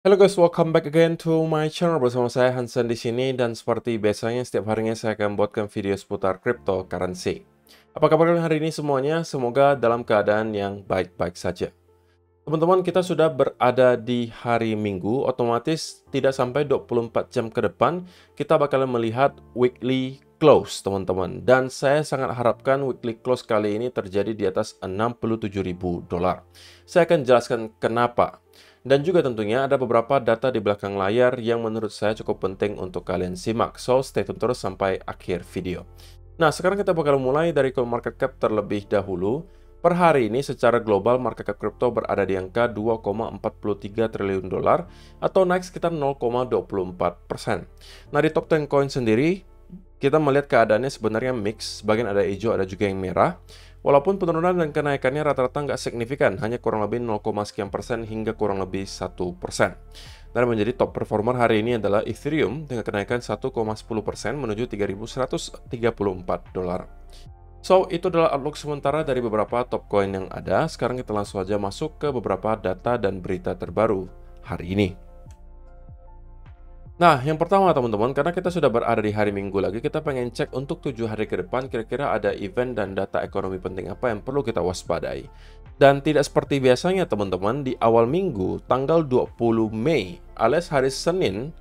Halo guys, welcome back again to my channel. Bersama saya Hansen di sini, dan seperti biasanya setiap harinya saya akan buatkan video seputar cryptocurrency. Apa kabar kalian hari ini semuanya? Semoga dalam keadaan yang baik-baik saja. Teman-teman, kita sudah berada di hari Minggu, otomatis tidak sampai 24 jam ke depan kita bakalan melihat weekly close, teman-teman. Dan saya sangat harapkan weekly close kali ini terjadi di atas $67.000. Saya akan jelaskan kenapa. Dan juga tentunya ada beberapa data di belakang layar yang menurut saya cukup penting untuk kalian simak. So, stay tune terus sampai akhir video. Nah, sekarang kita bakal mulai dari CoinMarketCap terlebih dahulu. Per hari ini secara global market cap kripto berada di angka 2,43 triliun dolar atau naik sekitar 0,24%. Nah, di top 10 coin sendiri kita melihat keadaannya sebenarnya mix, sebagian ada hijau, ada juga yang merah. Walaupun penurunan dan kenaikannya rata-rata nggak signifikan, hanya kurang lebih 0, sekian persen hingga kurang lebih 1%. Dan menjadi top performer hari ini adalah Ethereum dengan kenaikan 1,10% menuju 3.134 dolar. So, itu adalah outlook sementara dari beberapa top coin yang ada. Sekarang kita langsung saja masuk ke beberapa data dan berita terbaru hari ini. Nah, yang pertama teman-teman, karena kita sudah berada di hari Minggu lagi, kita pengen cek untuk 7 hari ke depan kira-kira ada event dan data ekonomi penting apa yang perlu kita waspadai. Dan tidak seperti biasanya teman-teman, di awal minggu, tanggal 20 Mei alias hari Senin,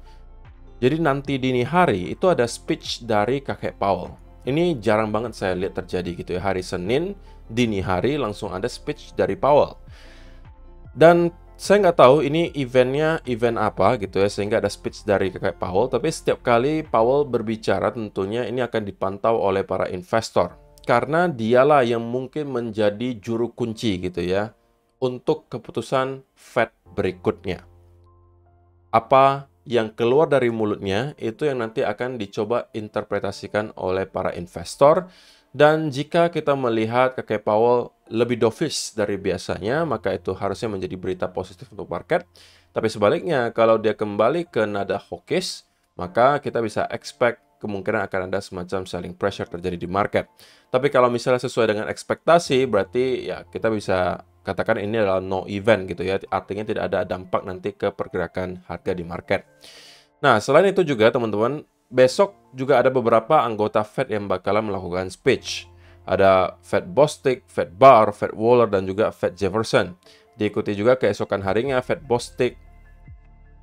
jadi nanti dini hari, itu ada speech dari kakek Powell. Ini jarang banget saya lihat terjadi gitu ya, hari Senin, dini hari langsung ada speech dari Powell. Dan saya nggak tahu ini eventnya event apa gitu ya, sehingga ada speech dari kakek Powell. Tapi setiap kali Powell berbicara tentunya ini akan dipantau oleh para investor. Karena dialah yang mungkin menjadi juru kunci gitu ya, untuk keputusan Fed berikutnya. Apa yang keluar dari mulutnya itu yang nanti akan dicoba interpretasikan oleh para investor. Dan jika kita melihat kakek Powell lebih dovish dari biasanya, maka itu harusnya menjadi berita positif untuk market. Tapi sebaliknya, kalau dia kembali ke nada hawkish, maka kita bisa expect kemungkinan akan ada semacam selling pressure terjadi di market. Tapi kalau misalnya sesuai dengan ekspektasi, berarti ya kita bisa katakan ini adalah no event gitu ya. Artinya tidak ada dampak nanti ke pergerakan harga di market. Nah, selain itu juga teman-teman, besok juga ada beberapa anggota Fed yang bakalan melakukan speech. Ada Fed Bostic, Fed Barr, Fed Waller, dan juga Fed Jefferson. Diikuti juga keesokan harinya Fed Bostic,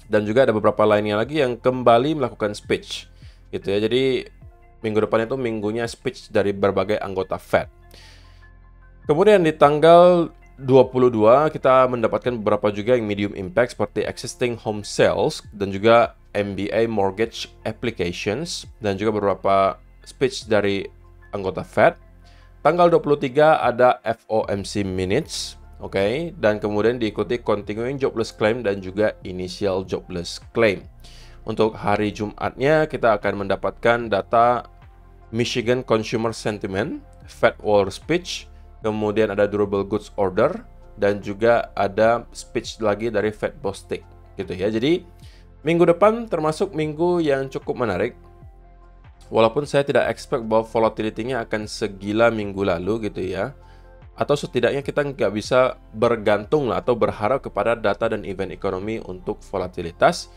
dan juga ada beberapa lainnya lagi yang kembali melakukan speech. Gitu ya. Jadi minggu depan itu minggunya speech dari berbagai anggota Fed. Kemudian di tanggal 22 kita mendapatkan beberapa juga yang medium impact seperti existing home sales dan juga MBA mortgage applications dan juga beberapa speech dari anggota Fed. Tanggal 23 ada FOMC minutes, oke, dan kemudian diikuti continuing jobless claim dan juga initial jobless claim. Untuk hari Jumatnya kita akan mendapatkan data Michigan consumer sentiment, Fed Waller speech, kemudian ada durable goods order, dan juga ada speech lagi dari Fed Bostic gitu ya. Jadi minggu depan termasuk minggu yang cukup menarik. Walaupun saya tidak expect bahwa volatility-nya akan segila minggu lalu gitu ya. Atau setidaknya kita nggak bisa bergantung lah atau berharap kepada data dan event ekonomi untuk volatilitas.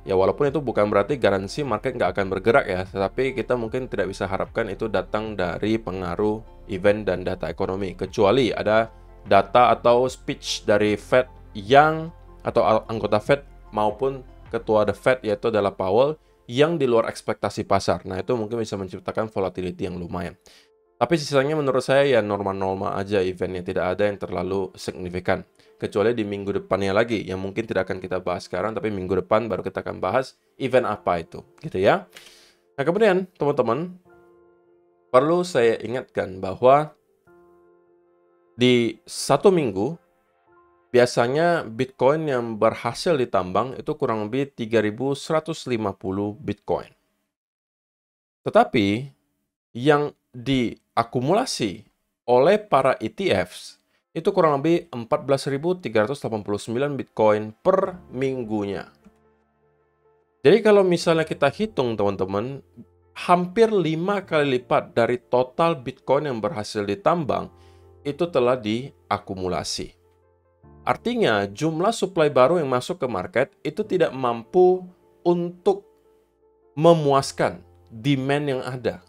Ya walaupun itu bukan berarti garansi market nggak akan bergerak ya. Tetapi kita mungkin tidak bisa harapkan itu datang dari pengaruh event dan data ekonomi. Kecuali ada data atau speech dari Fed yang atau anggota Fed maupun ketua The Fed yaitu adalah Powell yang di luar ekspektasi pasar. Nah, itu mungkin bisa menciptakan volatility yang lumayan. Tapi sisanya menurut saya ya normal-normal aja eventnya, tidak ada yang terlalu signifikan. Kecuali di minggu depannya lagi, yang mungkin tidak akan kita bahas sekarang, tapi minggu depan baru kita akan bahas event apa itu, gitu ya. Nah, kemudian teman-teman, perlu saya ingatkan bahwa di satu minggu, biasanya Bitcoin yang berhasil ditambang itu kurang lebih 3.150 Bitcoin. Tetapi yang diakumulasi oleh para ETFs itu kurang lebih 14.389 Bitcoin per minggunya. Jadi kalau misalnya kita hitung teman-teman, hampir 5 kali lipat dari total Bitcoin yang berhasil ditambang itu telah diakumulasi. Artinya, jumlah supply baru yang masuk ke market itu tidak mampu untuk memuaskan demand yang ada.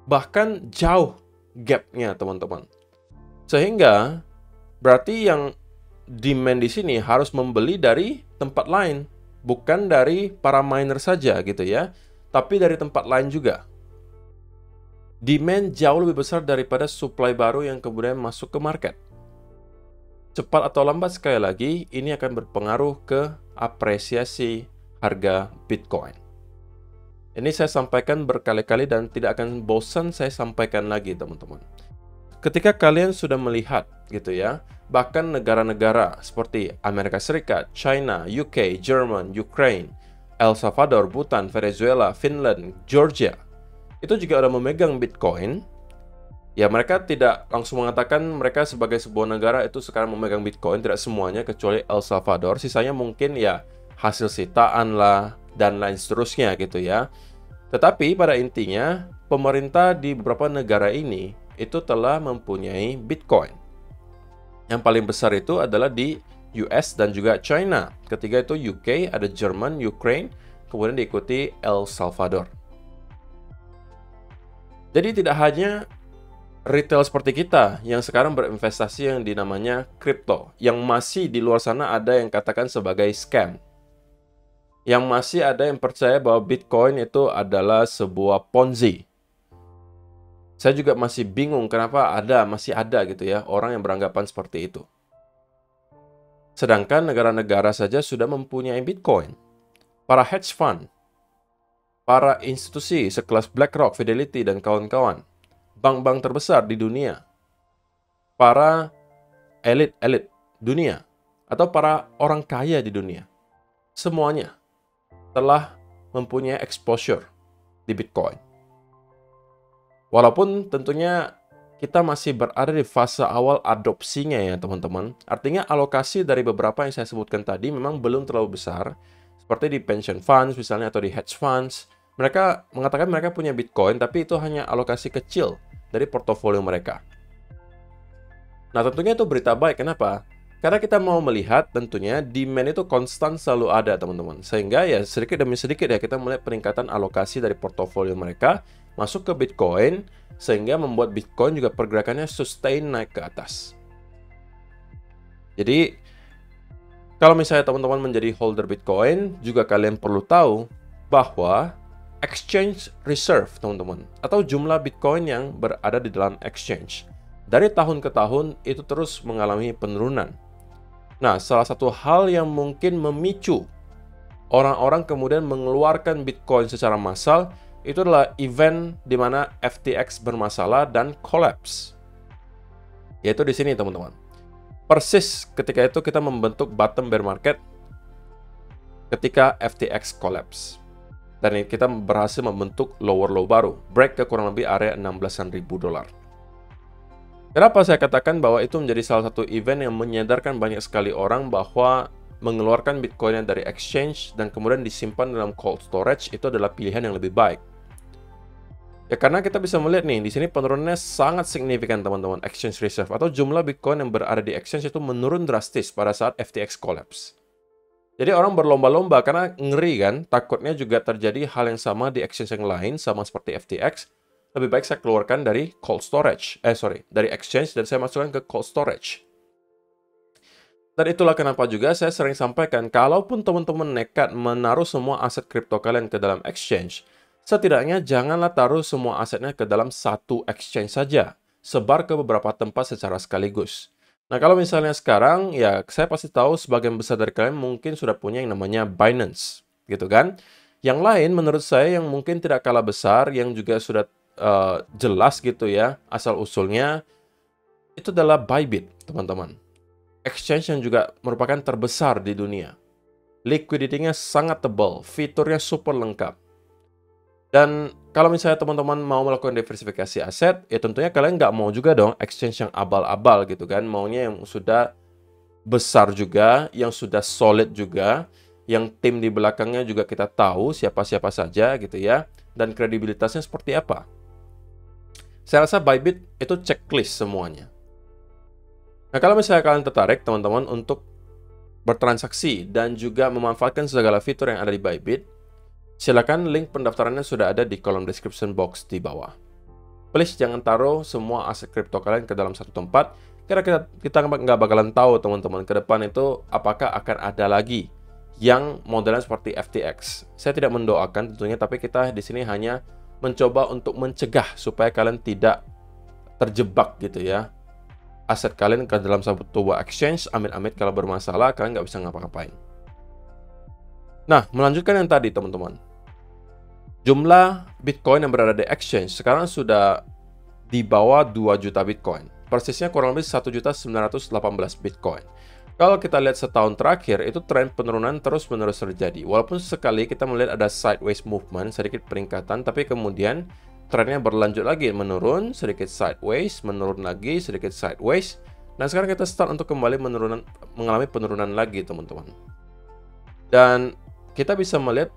Bahkan jauh gap-nya, teman-teman. Sehingga, berarti yang demand di sini harus membeli dari tempat lain. Bukan dari para miner saja gitu ya, tapi dari tempat lain juga. Demand jauh lebih besar daripada supply baru yang kemudian masuk ke market. Cepat atau lambat sekali lagi, ini akan berpengaruh ke apresiasi harga Bitcoin. Ini saya sampaikan berkali-kali dan tidak akan bosan saya sampaikan lagi, teman-teman. Ketika kalian sudah melihat, gitu ya, bahkan negara-negara seperti Amerika Serikat, China, UK, Jerman, Ukraine, El Salvador, Bhutan, Venezuela, Finland, Georgia, itu juga sudah memegang Bitcoin. Ya, mereka tidak langsung mengatakan mereka sebagai sebuah negara itu sekarang memegang Bitcoin, tidak semuanya kecuali El Salvador. Sisanya mungkin ya hasil sitaan lah dan lain seterusnya gitu ya. Tetapi pada intinya pemerintah di beberapa negara ini itu telah mempunyai Bitcoin. Yang paling besar itu adalah di US dan juga China. Ketiga itu UK, ada Jerman, Ukraine, kemudian diikuti El Salvador. Jadi tidak hanya retail seperti kita yang sekarang berinvestasi yang dinamanya kripto, yang masih di luar sana ada yang katakan sebagai scam. Yang masih ada yang percaya bahwa Bitcoin itu adalah sebuah Ponzi. Saya juga masih bingung kenapa masih ada gitu ya orang yang beranggapan seperti itu. Sedangkan negara-negara saja sudah mempunyai Bitcoin. Para hedge fund, para institusi sekelas BlackRock, Fidelity, dan kawan-kawan, bank-bank terbesar di dunia, para elit-elit dunia, atau para orang kaya di dunia, semuanya telah mempunyai exposure di Bitcoin. Walaupun tentunya kita masih berada di fase awal adopsinya ya teman-teman. Artinya alokasi dari beberapa yang saya sebutkan tadi memang belum terlalu besar, seperti di pension funds misalnya atau di hedge funds. Mereka mengatakan mereka punya Bitcoin, tapi itu hanya alokasi kecil dari portofolio mereka. Nah, tentunya itu berita baik. Kenapa? Karena kita mau melihat tentunya demand itu konstan selalu ada, teman-teman. Sehingga ya sedikit demi sedikit ya kita melihat peningkatan alokasi dari portofolio mereka masuk ke Bitcoin, sehingga membuat Bitcoin juga pergerakannya sustain naik ke atas. Jadi, kalau misalnya teman-teman menjadi holder Bitcoin, juga kalian perlu tahu bahwa exchange reserve, teman-teman, atau jumlah Bitcoin yang berada di dalam exchange, dari tahun ke tahun itu terus mengalami penurunan. Nah, salah satu hal yang mungkin memicu orang-orang kemudian mengeluarkan Bitcoin secara massal itu adalah event di mana FTX bermasalah dan collapse. Yaitu di sini, teman-teman. Persis ketika itu kita membentuk bottom bear market ketika FTX collapse. Dan kita berhasil membentuk lower low baru, break ke kurang lebih area $16.000. Kenapa saya katakan bahwa itu menjadi salah satu event yang menyadarkan banyak sekali orang bahwa mengeluarkan Bitcoin dari exchange dan kemudian disimpan dalam cold storage itu adalah pilihan yang lebih baik. Ya, karena kita bisa melihat nih, di sini penurunannya sangat signifikan, teman-teman. Exchange reserve atau jumlah Bitcoin yang berada di exchange itu menurun drastis pada saat FTX collapse. Jadi orang berlomba-lomba karena ngeri kan, takutnya juga terjadi hal yang sama di exchange yang lain, sama seperti FTX. Lebih baik saya keluarkan dari dari exchange dan saya masukkan ke cold storage. Dan itulah kenapa juga saya sering sampaikan, kalaupun teman-teman nekat menaruh semua aset kripto kalian ke dalam exchange, setidaknya janganlah taruh semua asetnya ke dalam satu exchange saja. Sebar ke beberapa tempat secara sekaligus. Nah, kalau misalnya sekarang, ya saya pasti tahu sebagian besar dari kalian mungkin sudah punya yang namanya Binance, gitu kan? Yang lain menurut saya yang mungkin tidak kalah besar, yang juga sudah jelas gitu ya, asal-usulnya, itu adalah Bybit, teman-teman. Exchange yang juga merupakan terbesar di dunia. Liquidity-nya sangat tebal, fiturnya super lengkap. Dan kalau misalnya teman-teman mau melakukan diversifikasi aset, ya tentunya kalian nggak mau juga dong exchange yang abal-abal gitu kan. Maunya yang sudah besar juga, yang sudah solid juga, yang tim di belakangnya juga kita tahu siapa-siapa saja gitu ya, dan kredibilitasnya seperti apa. Saya rasa Bybit itu checklist semuanya. Nah, kalau misalnya kalian tertarik, teman-teman, untuk bertransaksi dan juga memanfaatkan segala fitur yang ada di Bybit, silakan link pendaftarannya sudah ada di kolom description box di bawah. Please jangan taruh semua aset kripto kalian ke dalam satu tempat, karena kita nggak bakalan tahu, teman-teman, ke depan itu apakah akan ada lagi yang modelnya seperti FTX. Saya tidak mendoakan tentunya, tapi kita di sini hanya mencoba untuk mencegah supaya kalian tidak terjebak gitu ya. Aset kalian ke dalam satu exchange, amit-amit kalau bermasalah, kalian nggak bisa ngapa-ngapain. Nah, melanjutkan yang tadi, teman-teman. Jumlah Bitcoin yang berada di exchange sekarang sudah di bawah 2 juta Bitcoin. Persisnya kurang lebih 1.918 Bitcoin. Kalau kita lihat setahun terakhir, itu tren penurunan terus-menerus terjadi. Walaupun sekali kita melihat ada sideways movement, sedikit peningkatan, tapi kemudian trennya berlanjut lagi, menurun, sedikit sideways, menurun lagi, sedikit sideways. Nah, sekarang kita start untuk kembali mengalami penurunan lagi, teman-teman. Dan kita bisa melihat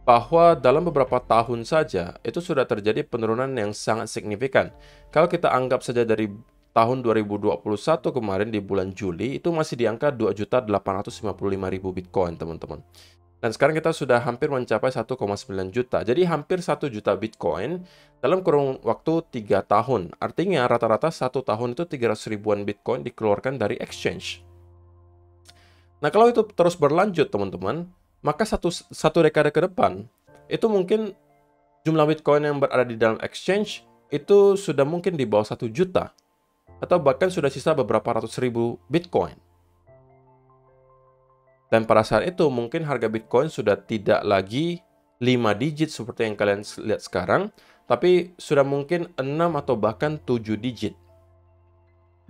bahwa dalam beberapa tahun saja, itu sudah terjadi penurunan yang sangat signifikan. Kalau kita anggap saja dari tahun 2021 kemarin di bulan Juli, itu masih di angka 2.855.000 Bitcoin, teman-teman. Dan sekarang kita sudah hampir mencapai 1,9 juta. Jadi hampir 1 juta Bitcoin dalam kurun waktu 3 tahun. Artinya rata-rata 1 tahun itu 300 ribuan Bitcoin dikeluarkan dari exchange. Nah, kalau itu terus berlanjut, teman-teman, maka satu dekade ke depan, itu mungkin jumlah Bitcoin yang berada di dalam exchange itu sudah mungkin di bawah 1 juta. Atau bahkan sudah sisa beberapa ratus ribu Bitcoin. Dan pada saat itu mungkin harga Bitcoin sudah tidak lagi 5 digit seperti yang kalian lihat sekarang, tapi sudah mungkin 6 atau bahkan 7 digit.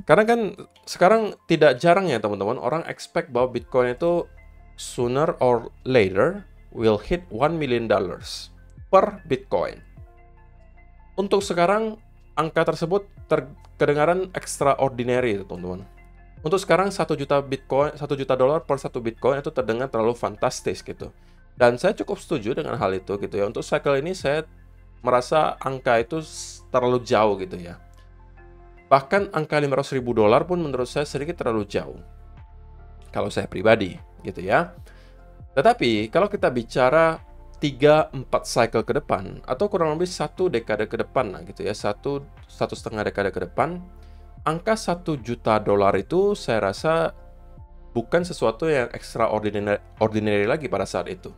Karena kan sekarang tidak jarang ya, teman-teman, orang expect bahwa Bitcoin itu sooner or later will hit $1 million per Bitcoin. Untuk sekarang angka tersebut kedengaran extraordinary, teman-teman. Untuk sekarang 1 juta Bitcoin, 1 juta dolar per 1 Bitcoin itu terdengar terlalu fantastis gitu. Dan saya cukup setuju dengan hal itu gitu ya. Untuk cycle ini saya merasa angka itu terlalu jauh gitu ya. Bahkan angka 500 ribu dolar pun menurut saya sedikit terlalu jauh. Kalau saya pribadi gitu ya. Tetapi kalau kita bicara 3-4 cycle ke depan atau kurang lebih 1 dekade ke depan gitu ya, 1,5 dekade ke depan, angka 1 juta dolar itu saya rasa bukan sesuatu yang extraordinary lagi pada saat itu.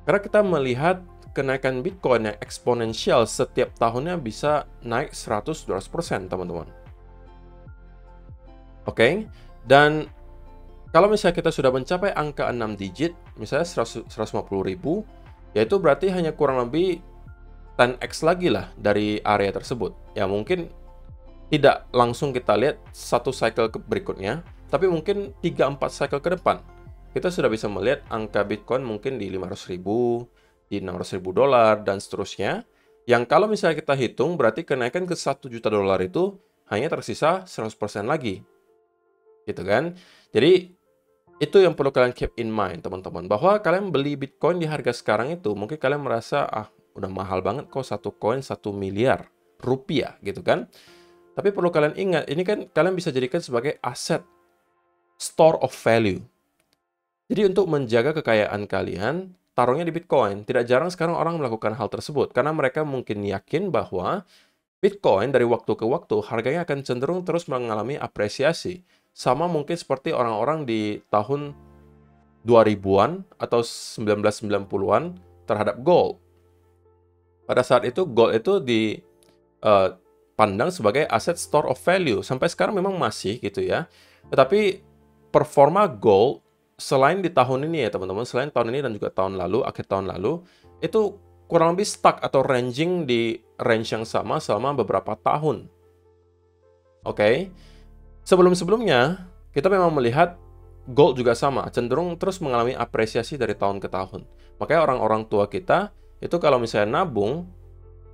Karena kita melihat kenaikan Bitcoin yang eksponensial setiap tahunnya bisa naik 100-200%, teman-teman. Oke, dan kalau misalnya kita sudah mencapai angka 6 digit, misalnya 150 ribu, yaitu berarti hanya kurang lebih 10x lagi lah dari area tersebut. Ya mungkin tidak langsung kita lihat satu cycle berikutnya, tapi mungkin 3-4 cycle ke depan, kita sudah bisa melihat angka Bitcoin mungkin di 500 ribu, di 600 ribu dolar, dan seterusnya. Yang kalau misalnya kita hitung, berarti kenaikan ke 1 juta dolar itu hanya tersisa 100% lagi. Gitu kan? Jadi, itu yang perlu kalian keep in mind, teman-teman. Bahwa kalian beli Bitcoin di harga sekarang itu, mungkin kalian merasa, udah mahal banget kok satu koin 1 miliar rupiah, gitu kan? Tapi perlu kalian ingat, ini kan kalian bisa jadikan sebagai aset store of value. Jadi untuk menjaga kekayaan kalian, taruhnya di Bitcoin. Tidak jarang sekarang orang melakukan hal tersebut, karena mereka mungkin yakin bahwa Bitcoin dari waktu ke waktu harganya akan cenderung terus mengalami apresiasi. Sama mungkin seperti orang-orang di tahun 2000-an atau 1990-an terhadap gold. Pada saat itu gold itu dipandang sebagai aset store of value. Sampai sekarang memang masih gitu ya. Tetapi performa gold selain di tahun ini ya teman-teman, selain tahun ini dan juga tahun lalu, akhir tahun lalu, itu kurang lebih stuck atau ranging di range yang sama selama beberapa tahun. Oke. Sebelum-sebelumnya, kita memang melihat gold juga sama, cenderung terus mengalami apresiasi dari tahun ke tahun. Makanya orang-orang tua kita, itu kalau misalnya nabung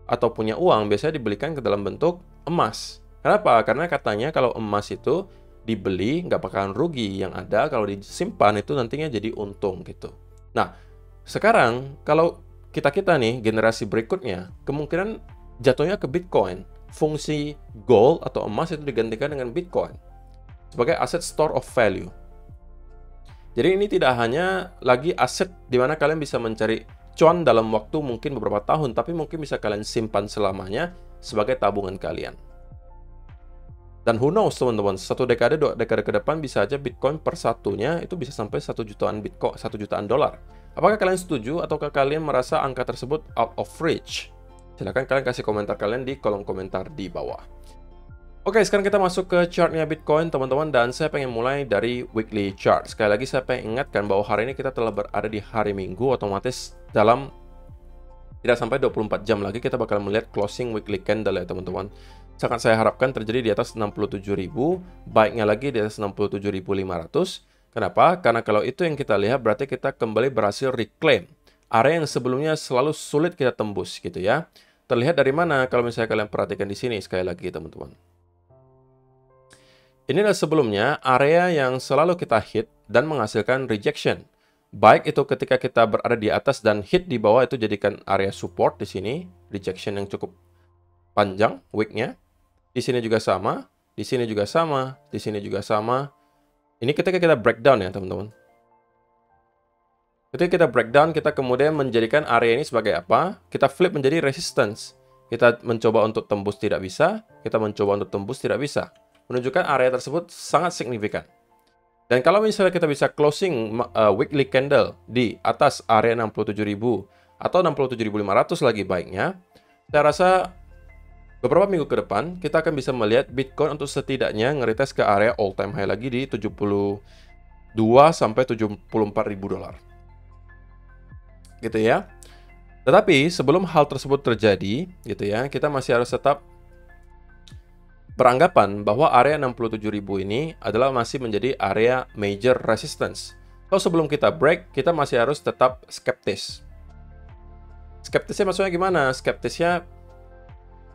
atau punya uang, biasanya dibelikan ke dalam bentuk emas. Kenapa? Karena katanya kalau emas itu dibeli, nggak bakalan rugi. Yang ada kalau disimpan itu nantinya jadi untung gitu. Nah, sekarang kalau kita nih, generasi berikutnya, kemungkinan jatuhnya ke Bitcoin. Fungsi gold atau emas itu digantikan dengan Bitcoin. sebagai aset store of value. Jadi ini tidak hanya lagi aset di mana kalian bisa mencari cuan dalam waktu mungkin beberapa tahun, tapi mungkin bisa kalian simpan selamanya sebagai tabungan kalian. Dan who knows teman-teman, 1 dekade, 2 dekade ke depan bisa aja Bitcoin per satunya itu bisa sampai 1 jutaan Bitcoin, 1 jutaan dolar. Apakah kalian setuju ataukah kalian merasa angka tersebut out of reach? Silahkan kalian kasih komentar kalian di kolom komentar di bawah. Oke, sekarang kita masuk ke chartnya Bitcoin teman-teman, dan saya pengen mulai dari weekly chart. Sekali lagi saya pengen ingatkan bahwa hari ini kita telah berada di hari Minggu, otomatis dalam tidak sampai 24 jam lagi kita bakal melihat closing weekly candle ya teman-teman. Sangat saya harapkan terjadi di atas 67.000, baiknya lagi di atas 67.500. Kenapa? Karena kalau itu yang kita lihat berarti kita kembali berhasil reclaim area yang sebelumnya selalu sulit kita tembus gitu ya. Terlihat dari mana kalau misalnya kalian perhatikan di sini sekali lagi teman-teman. Ini adalah sebelumnya area yang selalu kita hit dan menghasilkan rejection. Baik itu ketika kita berada di atas dan hit di bawah, itu jadikan area support di sini, rejection yang cukup panjang wicknya. Di sini juga sama, di sini juga sama, di sini juga sama. Ini ketika kita breakdown ya teman-teman. Ketika kita breakdown, kita kemudian menjadikan area ini sebagai apa? Kita flip menjadi resistance. Kita mencoba untuk tembus tidak bisa, kita mencoba untuk tembus tidak bisa. Menunjukkan area tersebut sangat signifikan. Dan kalau misalnya kita bisa closing weekly candle di atas area 67.000 atau 67.500 lagi baiknya, saya rasa beberapa minggu ke depan kita akan bisa melihat Bitcoin untuk setidaknya ngeretest ke area all time high lagi di 72 sampai 74.000 dolar. Gitu ya. Tetapi sebelum hal tersebut terjadi, gitu ya, kita masih harus tetap beranggapan bahwa area 67.000 ini adalah masih menjadi area major resistance. Kalau sebelum kita break, kita masih harus tetap skeptis. Skeptisnya maksudnya gimana? Skeptisnya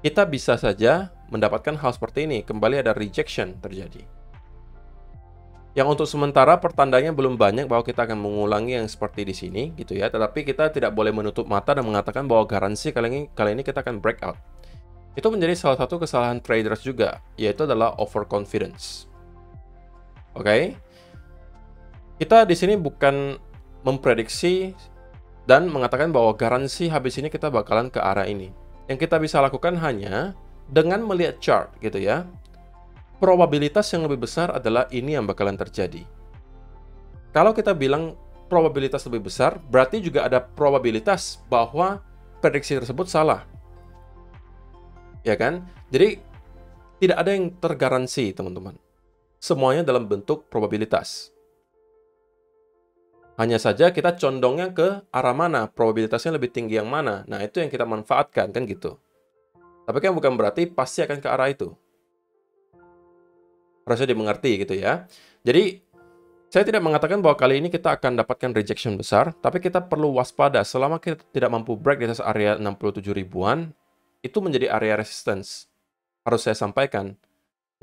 kita bisa saja mendapatkan hal seperti ini, kembali ada rejection terjadi. Yang untuk sementara pertandanya belum banyak bahwa kita akan mengulangi yang seperti di sini, gitu ya. Tetapi kita tidak boleh menutup mata dan mengatakan bahwa garansi kali ini kita akan breakout. Itu menjadi salah satu kesalahan traders juga, yaitu adalah overconfidence. Oke? Kita di sini bukan memprediksi dan mengatakan bahwa garansi habis ini kita bakalan ke arah ini. Yang kita bisa lakukan hanya dengan melihat chart gitu ya. Probabilitas yang lebih besar adalah ini yang bakalan terjadi. Kalau kita bilang probabilitas lebih besar, berarti juga ada probabilitas bahwa prediksi tersebut salah. Ya kan? Jadi tidak ada yang tergaransi, teman-teman. Semuanya dalam bentuk probabilitas. Hanya saja kita condongnya ke arah mana, probabilitasnya lebih tinggi yang mana. Nah, itu yang kita manfaatkan, kan gitu. Tapi kan bukan berarti pasti akan ke arah itu. Harusnya dimengerti gitu ya. Jadi, saya tidak mengatakan bahwa kali ini kita akan dapatkan rejection besar, tapi kita perlu waspada selama kita tidak mampu break di atas area 67 ribuan, itu menjadi area resistance. Harus saya sampaikan.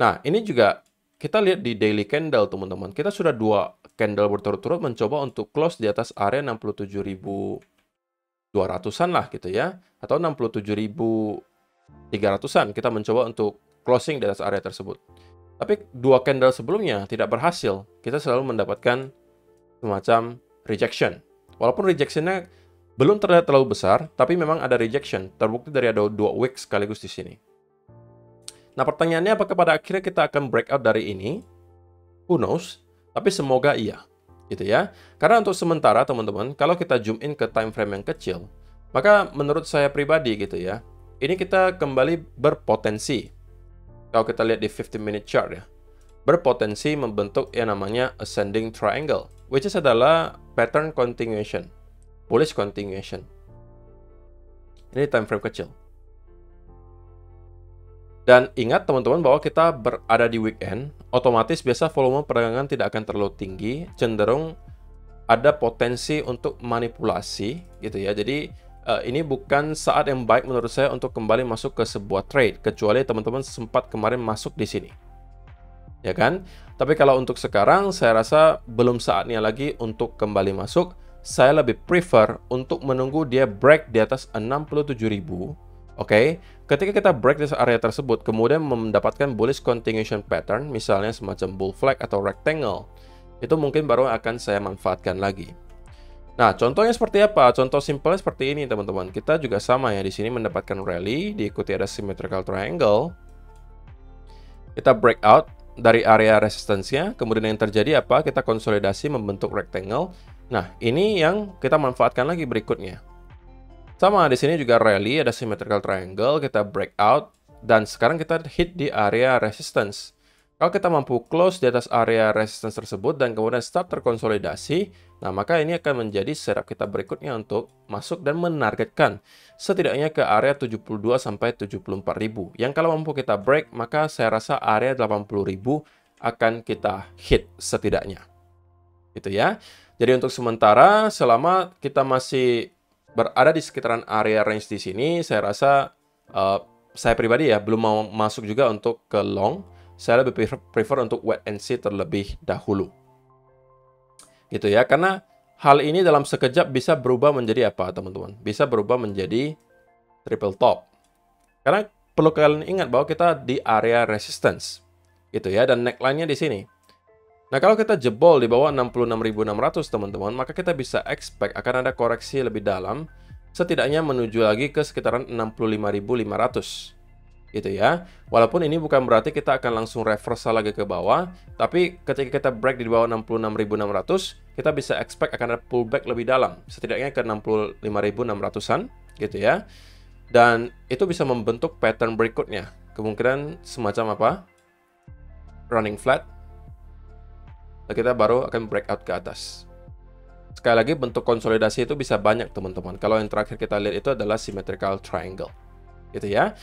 Nah, ini juga kita lihat di daily candle, teman-teman. Kita sudah 2 candle berturut-turut mencoba untuk close di atas area 67.200-an lah gitu ya. Atau 67.300-an. Kita mencoba untuk closing di atas area tersebut. Tapi 2 candle sebelumnya tidak berhasil. Kita selalu mendapatkan semacam rejection. Walaupun rejectionnya belum terlihat terlalu besar, tapi memang ada rejection. Terbukti dari ada 2 wick sekaligus di sini. Nah, pertanyaannya apakah pada akhirnya kita akan breakout dari ini? Who knows? Tapi semoga iya. Gitu ya. Karena untuk sementara, teman-teman, kalau kita zoom in ke time frame yang kecil, maka menurut saya pribadi gitu ya, ini kita kembali berpotensi. Kalau kita lihat di 15-minute chart ya, berpotensi membentuk yang namanya ascending triangle, which is adalah pattern continuation. Bullish continuation. Ini time frame kecil. Dan ingat teman-teman bahwa kita berada di weekend, otomatis biasa volume perdagangan tidak akan terlalu tinggi, cenderung ada potensi untuk manipulasi gitu ya. Jadi ini bukan saat yang baik menurut saya untuk kembali masuk ke sebuah trade, kecuali teman-teman sempat kemarin masuk di sini. Ya kan? Tapi kalau untuk sekarang saya rasa belum saatnya lagi untuk kembali masuk. Saya lebih prefer untuk menunggu dia break di atas 67.000, oke? Ketika kita break di area tersebut, kemudian mendapatkan bullish continuation pattern, misalnya semacam bull flag atau rectangle, itu mungkin baru akan saya manfaatkan lagi. Nah, contohnya seperti apa? Contoh simpelnya seperti ini, teman-teman. Kita juga sama ya, di sini mendapatkan rally, diikuti ada symmetrical triangle. Kita breakout dari area resistance-nya, kemudian yang terjadi apa? Kita konsolidasi membentuk rectangle. Nah, ini yang kita manfaatkan lagi berikutnya. Sama, di sini juga rally, ada symmetrical triangle, kita breakout, dan sekarang kita hit di area resistance. Kalau kita mampu close di atas area resistance tersebut dan kemudian start terkonsolidasi, nah maka ini akan menjadi setup kita berikutnya untuk masuk dan menargetkan setidaknya ke area 72 sampai 74.000. Yang kalau mampu kita break, maka saya rasa area 80.000 akan kita hit setidaknya. Gitu ya. Jadi untuk sementara, selama kita masih berada di sekitaran area range di sini, saya rasa saya pribadi ya belum mau masuk juga untuk ke long. Saya lebih prefer untuk wait and see terlebih dahulu. Gitu ya, karena hal ini dalam sekejap bisa berubah menjadi apa, teman-teman? Bisa berubah menjadi triple top. Karena perlu kalian ingat bahwa kita di area resistance. Gitu ya, dan neckline-nya di sini. Nah, kalau kita jebol di bawah 66.600, teman-teman, maka kita bisa expect akan ada koreksi lebih dalam, setidaknya menuju lagi ke sekitaran 65.500. Gitu ya. Walaupun ini bukan berarti kita akan langsung reversal lagi ke bawah, tapi ketika kita break di bawah 66.600, kita bisa expect akan ada pullback lebih dalam, setidaknya ke 65.600-an, gitu ya. Dan itu bisa membentuk pattern berikutnya. Kemungkinan semacam apa? Running flat. Dan kita baru akan breakout ke atas. Sekali lagi, bentuk konsolidasi itu bisa banyak, teman-teman. Kalau yang terakhir kita lihat itu adalah symmetrical triangle. Gitu ya.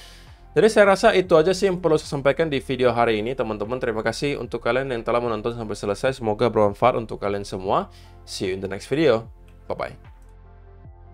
Jadi saya rasa itu aja sih yang perlu saya sampaikan di video hari ini, teman-teman. Terima kasih untuk kalian yang telah menonton sampai selesai. Semoga bermanfaat untuk kalian semua. See you in the next video. Bye-bye.